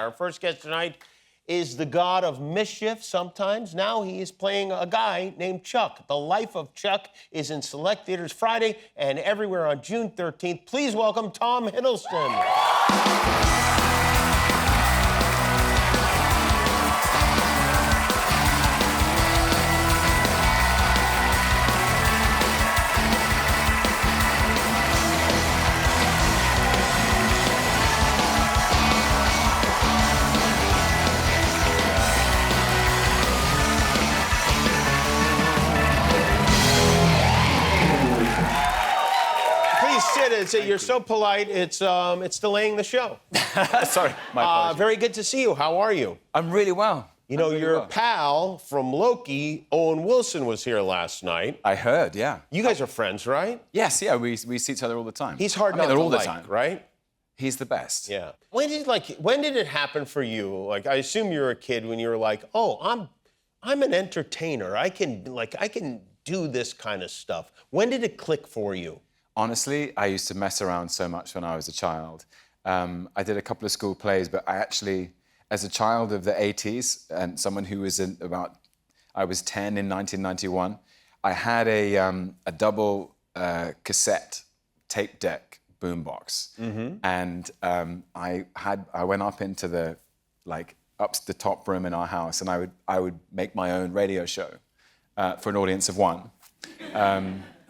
Our first guest tonight is the god of mischief sometimes. Now he is playing a guy named Chuck. The Life of Chuck is in select theaters Friday and everywhere on June 13th. Please welcome Tom Hiddleston. You're so polite, it's delaying the show. Sorry, my apologies. Very good to see you. How are you? I'm really well. You know, really your well. pal from Loki, Owen Wilson, was here last night. I heard, yeah. You guys are friends, right? Yes, yeah, we see each other all the time. He's hard not to all like, the time. right? He's the best. Yeah. When did it happen for you? Like, I assume you were a kid when you were like, oh, I'm an entertainer. I can do this kind of stuff. When did it click for you? Honestly, I used to mess around so much when I was a child. I did a couple of school plays, but I actually, as a child of the 80s and someone who was I was 10 in 1991, I had a double cassette tape deck boombox. Mm-hmm. And I went up into the top room in our house, and I would make my own radio show for an audience of one,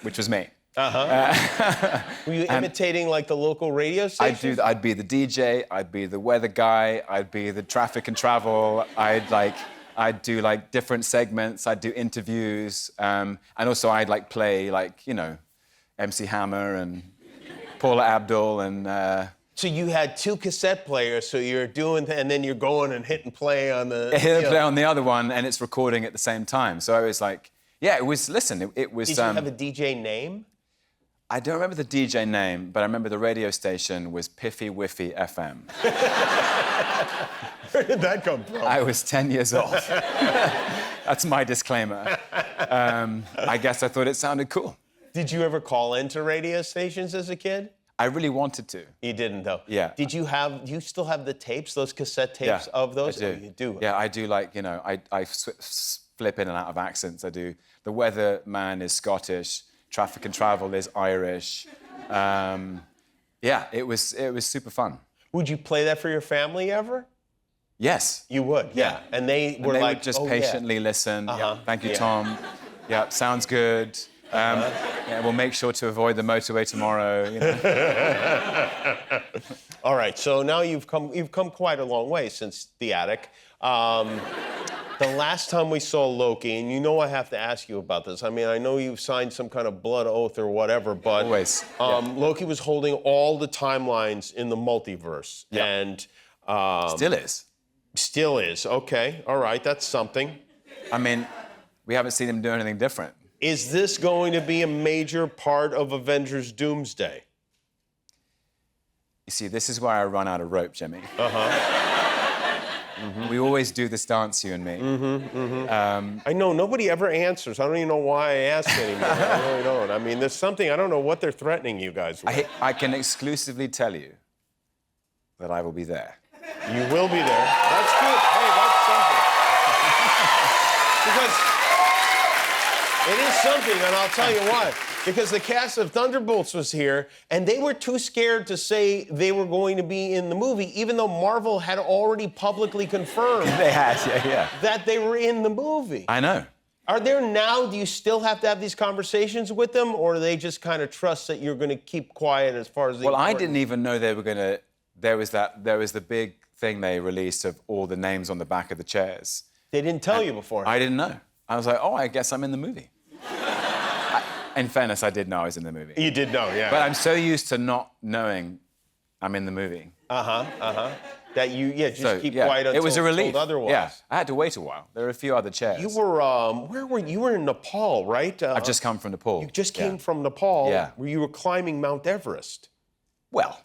which was me. Uh-huh. Were you imitating like the local radio station? I'd be the DJ, I'd be the weather guy, I'd be the traffic and travel, I'd do like different segments, I'd do interviews, and also I'd play MC Hammer and Paula Abdul and... So you had two cassette players, so you're doing, and then you're going and hitting play on the... Hit play on the other one, and it's recording at the same time. So I was like, yeah, it was, listen, it was... Did you have a DJ name? I don't remember the DJ name, but I remember the radio station was Piffy Whiffy FM. Where did that come from? I was 10 years old. That's my disclaimer. I guess I thought it sounded cool. Did you ever call into radio stations as a kid? I really wanted to. You didn't, though? Yeah. Do you still have the tapes, those cassette tapes of those? I do. Oh, you do? Yeah, I do I flip in and out of accents. I do. The weather man is Scottish. Traffic and travel is Irish. Yeah, it was super fun. Would you play that for your family ever? Yes. You would, yeah. And they would just patiently listen. Uh-huh. Yeah, thank you, Tom. Yeah, sounds good. Yeah, we'll make sure to avoid the motorway tomorrow. You know. All right, so now you've come quite a long way since the attic. The last time we saw Loki, and you know I have to ask you about this. I mean, I know you've signed some kind of blood oath or whatever, but always. Loki was holding all the timelines in the multiverse, and still is. Still is. Okay, all right, that's something. I mean, we haven't seen him do anything different. Is this going to be a major part of Avengers Doomsday? You see, this is where I run out of rope, Jimmy. Uh-huh. Mm-hmm. We always do this dance, you and me. Mm-hmm, mm-hmm. I know, nobody ever answers. I don't even know why I ask anymore. I really don't. I mean, there's something, I don't know what they're threatening you guys with. I can exclusively tell you that I will be there. You will be there. That's good. Hey, that's something. Because it is something, and I'll tell you why. Because the cast of Thunderbolts was here, and they were too scared to say they were going to be in the movie, even though Marvel had already publicly confirmed they had, yeah. that they were in the movie. I know. Do you still have to have these conversations with them, or do they just kind of trust that you're going to keep quiet as far as the... Well, I didn't even know they were going to... There was the big thing they released of all the names on the back of the chairs. They didn't tell you before? I didn't know. I was like, oh, I guess I'm in the movie. In fairness, I did know I was in the movie. You did know, yeah. But I'm so used to not knowing I'm in the movie. That you, keep quiet until it was a relief. Told otherwise. Yeah, I had to wait a while. There were a few other chairs. You were, where were you? You were in Nepal, right? I've just come from Nepal. You just came from Nepal, yeah. Where you were climbing Mount Everest. Well.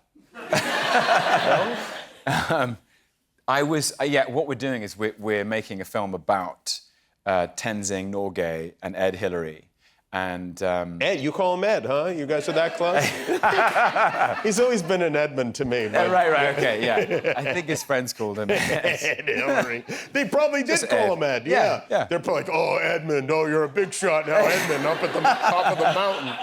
What we're doing is we're making a film about Tenzing Norgay and Ed Hillary. And Ed, you call him Ed, huh? You guys are that close? He's always been an Edmund to me. But... right, okay, yeah. I think his friends called him Ed Hillary. They probably did call him Ed, yeah. They're probably like, oh, Edmund, oh, you're a big shot now, Edmund, up at the top of the mountain.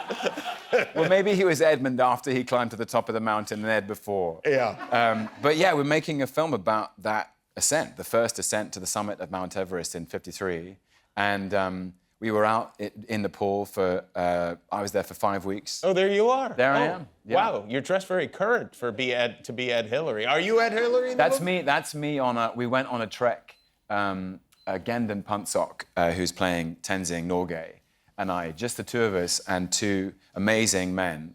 Well, maybe he was Edmund after he climbed to the top of the mountain and Ed before. Yeah. But yeah, we're making a film about that ascent, the first ascent to the summit of Mount Everest in '53. And we were out in Nepal for, I was there for 5 weeks. Oh, there you are. There I am. Yeah. Wow, you're dressed very current to be Ed Hillary. Are you Ed Hillary? In the movie? That's me we went on a trek, Gendon Puntsok, who's playing Tenzing Norgay, and I, just the two of us and two amazing men,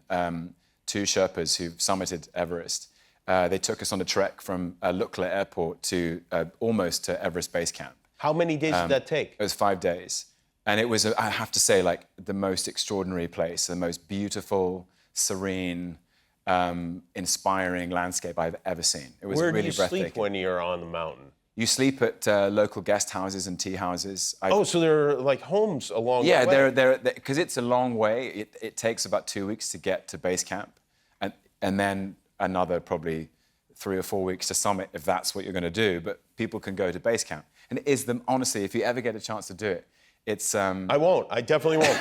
two Sherpas who've summited Everest. They took us on a trek from Lukla Airport to almost to Everest Base Camp. How many days did that take? It was 5 days. And it was, I have to say, like the most extraordinary place, the most beautiful, serene, inspiring landscape I've ever seen. It was Where really do you breathtaking. sleep when you're on the mountain? You sleep at local guest houses and tea houses. So there are like homes along the way? Yeah, because it's a long way. It takes about 2 weeks to get to base camp, and then another probably 3 or 4 weeks to summit if that's what you're going to do. But people can go to base camp, and it is them. Honestly, if you ever get a chance to do it, it's. I won't. I definitely won't.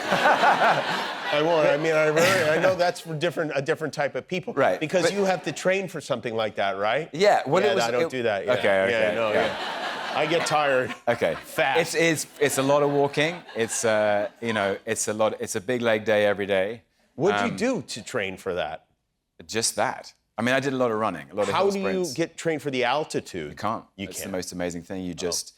I won't. I mean, I know that's for a different type of people. Right. Because you have to train for something like that, right? Yeah. Well, I don't do that. Yeah. Okay. Yeah, no, yeah. I get tired. Okay. Fast. It's a lot of walking. It's it's a lot. It's a big leg day every day. What'd you do to train for that? Just that. I mean, I did a lot of running, a lot of How hill do sprints. You get trained for the altitude? You can't. You It's can't. the most amazing thing. You just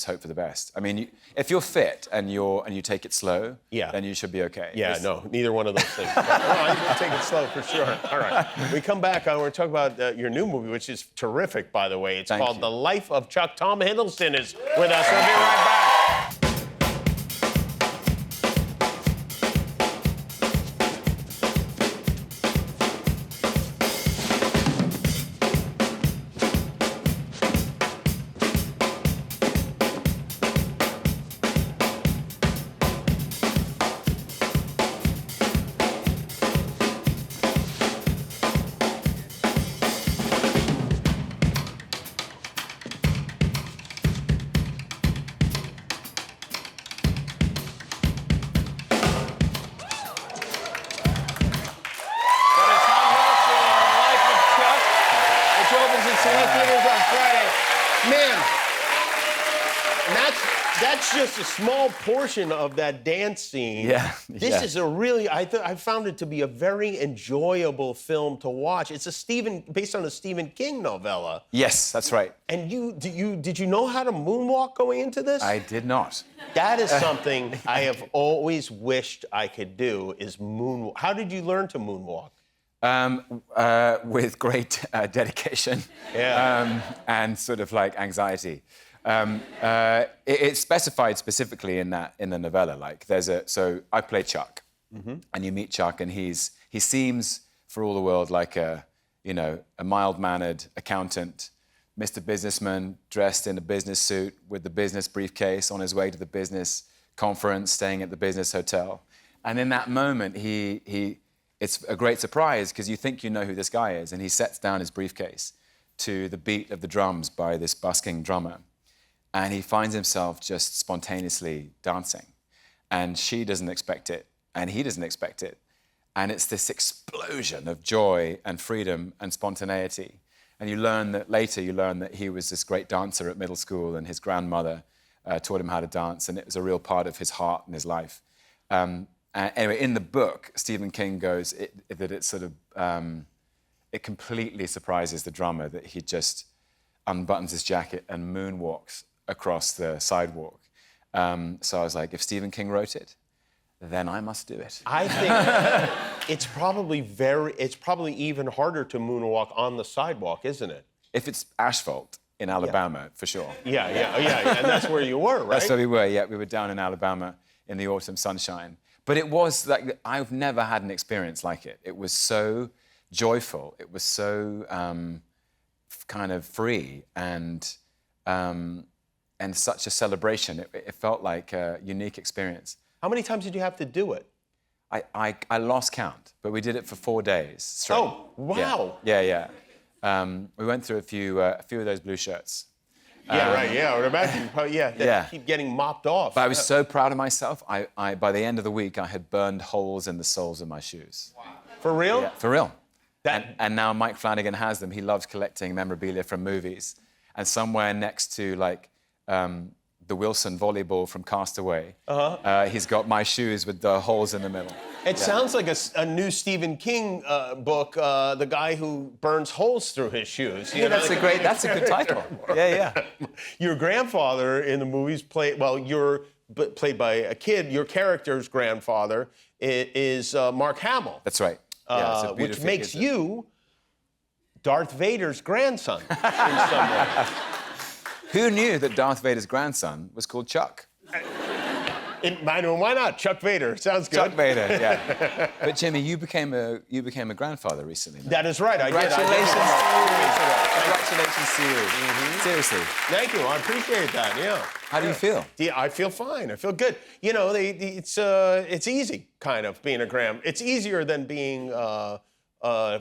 hope for the best. I mean, if you're fit and you take it slow, then you should be okay. Yeah, no, neither one of those things. No, I'm going to take it slow for sure. All right. We come back, I want to talk about your new movie, which is terrific, by the way. It's called The Life of Chuck. Tom Hiddleston is with us. We'll be right back. That's just a small portion of that dance scene. Yeah. This is a really, I found it to be a very enjoyable film to watch. It's based on a Stephen King novella. Yes, that's right. And did you know how to moonwalk going into this? I did not. That is something I have always wished I could do, is moonwalk. How did you learn to moonwalk? With great dedication and sort of like anxiety. It's specified specifically in the novella. Like so I play Chuck, and you meet Chuck, and he seems for all the world like a mild-mannered accountant, Mr. Businessman dressed in a business suit with the business briefcase on his way to the business conference, staying at the business hotel. And in that moment, it's a great surprise because you think you know who this guy is, and he sets down his briefcase to the beat of the drums by this busking drummer. And he finds himself just spontaneously dancing. And she doesn't expect it, and he doesn't expect it. And it's this explosion of joy and freedom and spontaneity. And you learn that he was this great dancer at middle school, and his grandmother taught him how to dance, and it was a real part of his heart and his life. Anyway, in the book, Stephen King goes that it's sort of, it completely surprises the drummer that he just unbuttons his jacket and moonwalks across the sidewalk. So I was like, if Stephen King wrote it, then I must do it. I think it's probably even harder to moonwalk on the sidewalk, isn't it? If it's asphalt in Alabama, for sure. Yeah, and that's where you were, right? That's where we were, yeah. We were down in Alabama in the autumn sunshine. But it was like, I've never had an experience like it. It was so joyful. It was so kind of free and such a celebration. It felt like a unique experience How many times did you have to do it? I lost count, but we did it for 4 days straight. Oh, wow. Yeah. We went through a few of those blue shirts. Yeah, right. Yeah, I would imagine. Yeah. Keep getting mopped off. But I was so proud of myself. I by the end of the week, I had burned holes in the soles of my shoes. Wow. For real? Yeah, for real. That... And now Mike Flanagan has them. He loves collecting memorabilia from movies. And somewhere next to like the Wilson volleyball from Castaway, he's got my shoes with the holes in the middle. It sounds like a new Stephen King book, the guy who burns holes through his shoes. Yeah, that's a good title. Yeah. Your grandfather in the movies you're played by a kid. Your character's grandfather is Mark Hamill. That's right. Yeah, which makes you Darth Vader's grandson in some way. Who knew that Darth Vader's grandson was called Chuck? Why not? Chuck Vader. Sounds good. Chuck Vader, yeah. But Jimmy, you became a grandfather recently. No? That is right. Congratulations to you. Mm-hmm. Seriously. Thank you. I appreciate that. Yeah. How do you feel? Yeah, I feel fine. I feel good. You know, it's easy, kind of being a It's easier than being a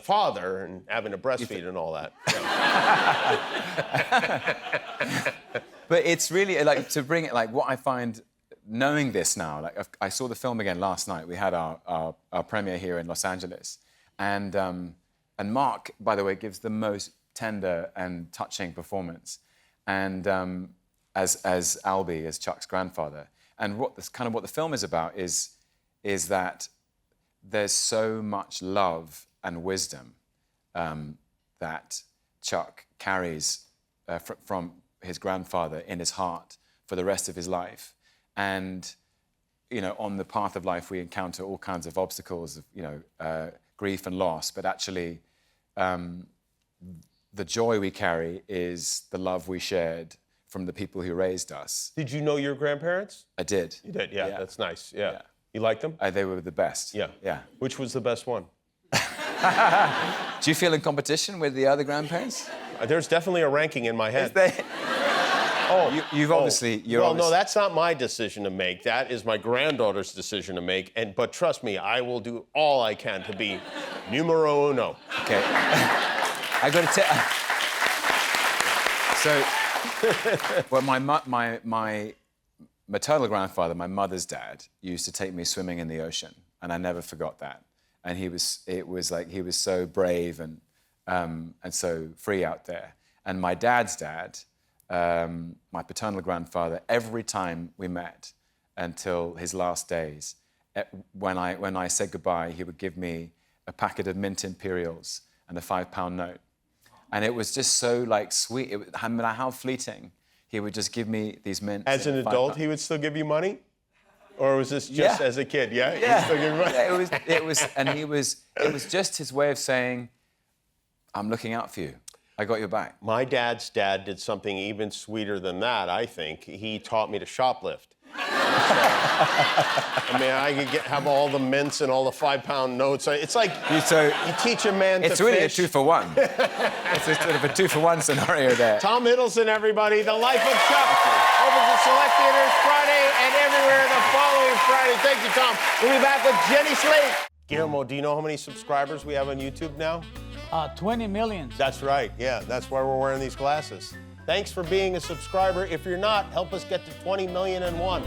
father and having to breastfeed and all that. Yeah. But it's really like to bring it like what I find. Knowing this now, like I saw the film again last night. We had our premiere here in Los Angeles, and Mark, by the way, gives the most tender and touching performance, and as Albie, as Chuck's grandfather. And what the film is about is that there's so much love and wisdom that Chuck carries from his grandfather in his heart for the rest of his life. And, you know, on the path of life, we encounter all kinds of obstacles, of, you know, grief and loss. But actually, the joy we carry is the love we shared from the people who raised us. Did you know your grandparents? I did. You did, yeah. That's nice, yeah. You liked them? They were the best. Yeah. Which was the best one? Do you feel in competition with the other grandparents? There's definitely a ranking in my head. You're obviously... No, that's not my decision to make. That is my granddaughter's decision to make. But trust me, I will do all I can to be numero uno. Okay. I got to tell... So, well, my maternal grandfather, my mother's dad, used to take me swimming in the ocean, and I never forgot that. And he was so brave and so free out there. And my dad's dad... my paternal grandfather, every time we met until his last days, when I said goodbye, he would give me a packet of mint imperials and a £5 note. And it was just so like sweet. No matter how fleeting, he would just give me these mints. As an adult, he would still give you money? Or was this just as a kid? Yeah. He'd still give you money? Yeah, it was just his way of saying, I'm looking out for you. I got your back. My dad's dad did something even sweeter than that, I think. He taught me to shoplift. I mean, I could have all the mints and all the £5 notes. It's like you teach a man to fish. It's really a 2-for-1. It's a sort of a 2-for-1 scenario there. Tom Hiddleston, everybody. The Life of Chuck. Opens at select theaters Friday and everywhere the following Friday. Thank you, Tom. We'll be back with Jenny Slate. Guillermo, do you know how many subscribers we have on YouTube now? 20 million. That's right. Yeah, that's why we're wearing these glasses. Thanks for being a subscriber. If you're not, help us get to 20,000,001.